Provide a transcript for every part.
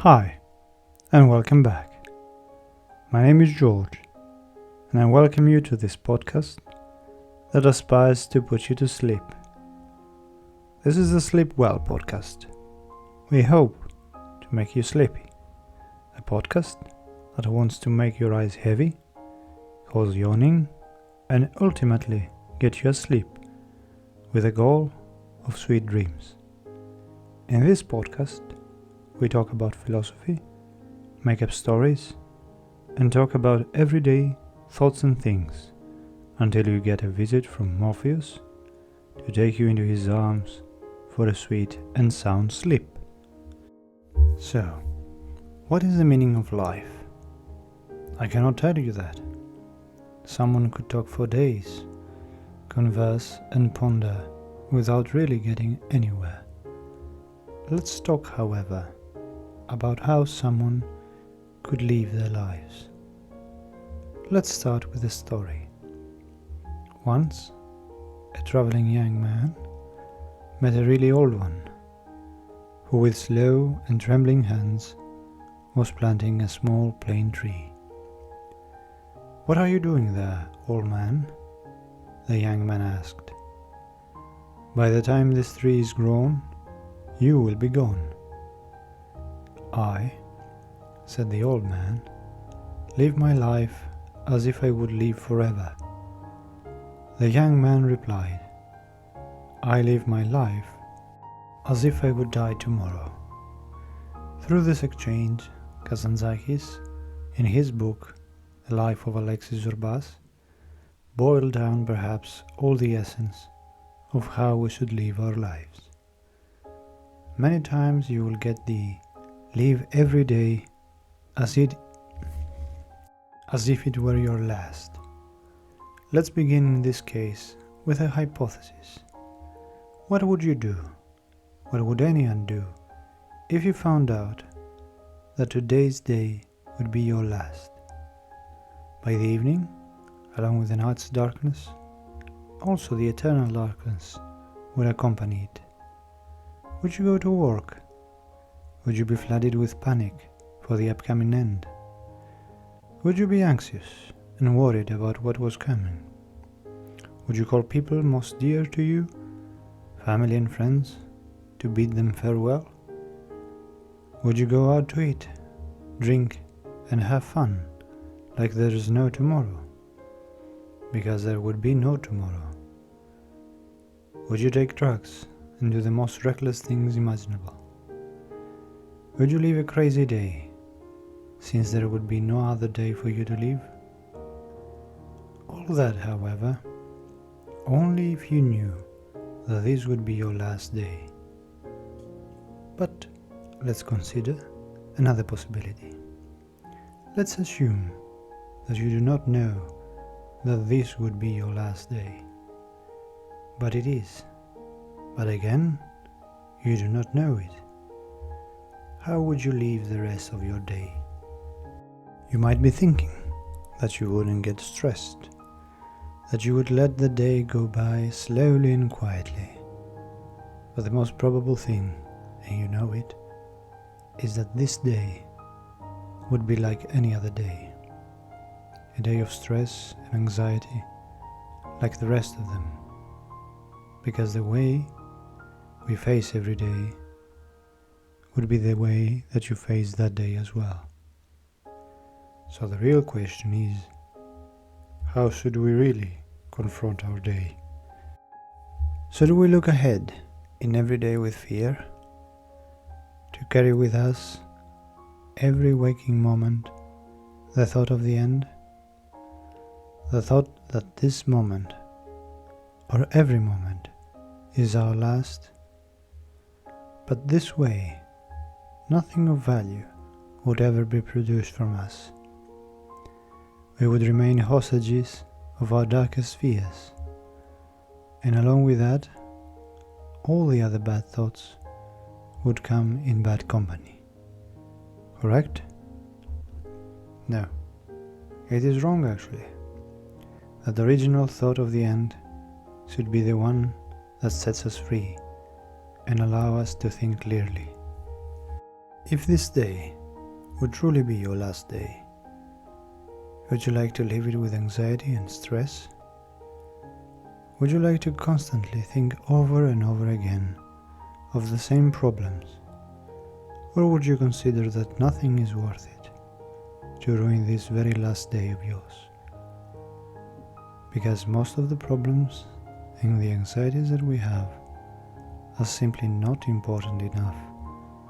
Hi, and welcome back. My name is George, and I welcome you to this podcast that aspires to put you to sleep. This is the Sleep Well podcast. We hope to make you sleepy. A podcast that wants to make your eyes heavy, cause yawning, and ultimately get you asleep with a goal of sweet dreams. In this podcast, we talk about philosophy, make up stories, and talk about everyday thoughts and things until you get a visit from Morpheus to take you into his arms for a sweet and sound sleep. So, what is the meaning of life? I cannot tell you that. Someone could talk for days, converse and ponder without really getting anywhere. Let's talk, however, about how someone could live their lives. Let's start with a story. Once, a traveling young man met a really old one, who with slow and trembling hands was planting a small plane tree. "What are you doing there, old man?" the young man asked. "By the time this tree is grown, you will be gone." "I," said the old man, "live my life as if I would live forever." The young man replied, "I live my life as if I would die tomorrow." Through this exchange, Kazantzakis, in his book The Life of Alexis Zorbas, boiled down perhaps all the essence of how we should live our lives. Many times you will get the live every day as if it were your last. Let's begin in this case with a hypothesis. What would you do? What would anyone do if you found out that today's day would be your last? By the evening, along with the night's darkness, also the eternal darkness would accompany it. Would you go to work? Would you be flooded with panic for the upcoming end? Would you be anxious and worried about what was coming? Would you call people most dear to you, family and friends, to bid them farewell? Would you go out to eat, drink, and have fun like there is no tomorrow? Because there would be no tomorrow. Would you take drugs and do the most reckless things imaginable? Would you live a crazy day, since there would be no other day for you to live? All that, however, only if you knew that this would be your last day. But let's consider another possibility. Let's assume that you do not know that this would be your last day. But it is. But again, you do not know it. How would you live the rest of your day? You might be thinking that you wouldn't get stressed, that you would let the day go by slowly and quietly. But the most probable thing, and you know it, is that this day would be like any other day. A day of stress and anxiety, like the rest of them. Because the way we face every day would be the way that you face that day as well. So the real question is, how should we really confront our day? Should we look ahead in every day with fear, to carry with us every waking moment the thought of the end? The thought that this moment, or every moment, is our last? But this way, nothing of value would ever be produced from us. We would remain hostages of our darkest fears, and along with that, all the other bad thoughts would come in bad company. Correct? No, it is wrong actually. That the original thought of the end should be the one that sets us free and allow us to think clearly. If this day would truly be your last day, would you like to live it with anxiety and stress? Would you like to constantly think over and over again of the same problems? Or would you consider that nothing is worth it to ruin this very last day of yours? Because most of the problems and the anxieties that we have are simply not important enough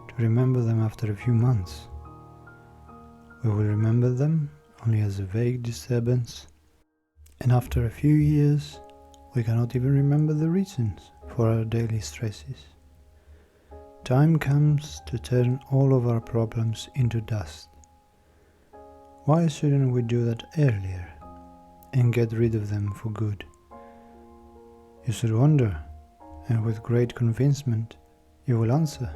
to remember them after a few months. We will remember them only as a vague disturbance, and after a few years we cannot even remember the reasons for our daily stresses. Time comes to turn all of our problems into dust. Why shouldn't we do that earlier and get rid of them for good? You should wonder, and with great convincement you will answer,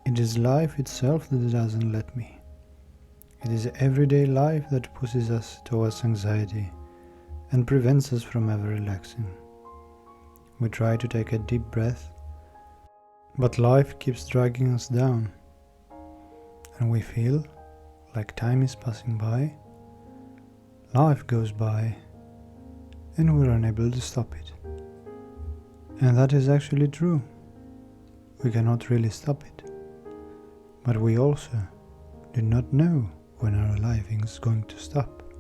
it is life itself that doesn't let me. It is everyday life that pushes us towards anxiety and prevents us from ever relaxing. We try to take a deep breath, but life keeps dragging us down, and we feel like time is passing by, life goes by, and we're unable to stop it. And that is actually true. We cannot really stop it. But we also do not know when our life is going to stop.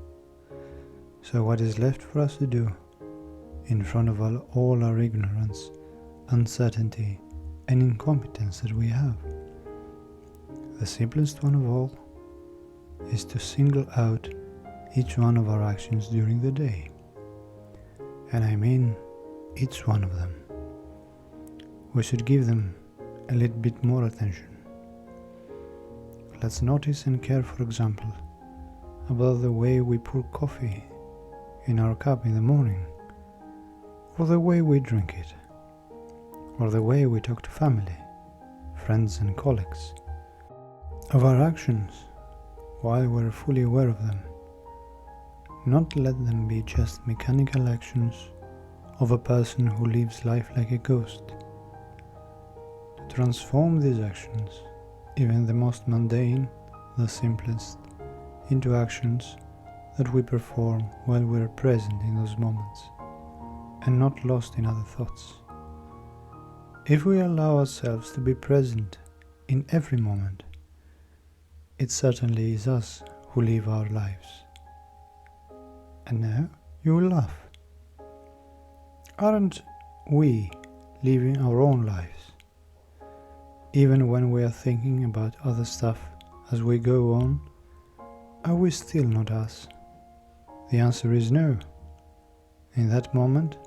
So what is left for us to do, in front of all our ignorance, uncertainty, and incompetence that we have? The simplest one of all is to single out each one of our actions during the day. And I mean each one of them. We should give them a little bit more attention. Let's notice and care, for example, about the way we pour coffee in our cup in the morning, or the way we drink it, or the way we talk to family, friends and colleagues, of our actions while we're fully aware of them. Not let them be just mechanical actions of a person who lives life like a ghost. To transform these actions, even the most mundane, the simplest, into actions that we perform while we're present in those moments and not lost in other thoughts. If we allow ourselves to be present in every moment, it certainly is us who live our lives. And now you will laugh. Aren't we living our own lives? Even when we are thinking about other stuff as we go on, are we still not us? The answer is no. In that moment,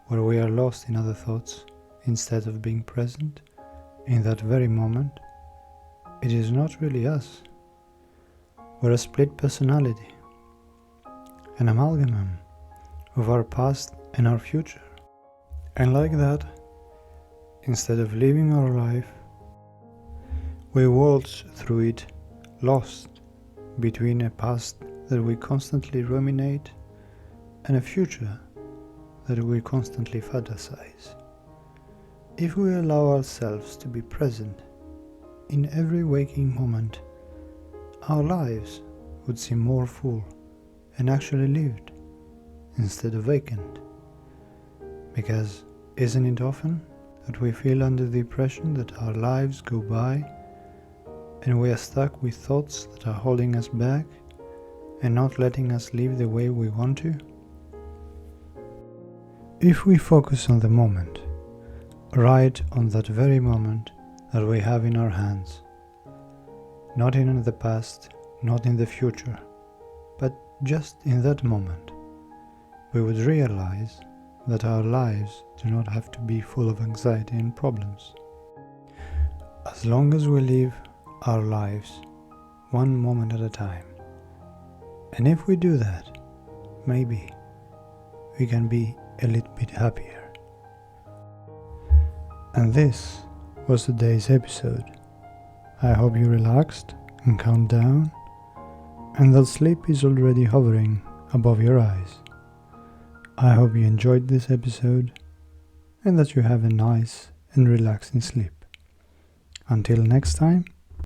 where we are lost in other thoughts, instead of being present, in that very moment, it is not really us. We're a split personality, an amalgam of our past and our future. And like that, instead of living our life, we waltz through it, lost between a past that we constantly ruminate and a future that we constantly fantasize. If we allow ourselves to be present in every waking moment, our lives would seem more full and actually lived instead of vacant. Because isn't it often that we feel under the impression that our lives go by and we are stuck with thoughts that are holding us back and not letting us live the way we want to? If we focus on the moment, right on that very moment that we have in our hands, not in the past, not in the future, but just in that moment, we would realize that our lives do not have to be full of anxiety and problems. As long as we live our lives one moment at a time, and if we do that, maybe we can be a little bit happier. And this was today's episode. I hope you relaxed and calmed down, and that sleep is already hovering above your eyes. I hope you enjoyed this episode and that you have a nice and relaxing sleep. Until next time,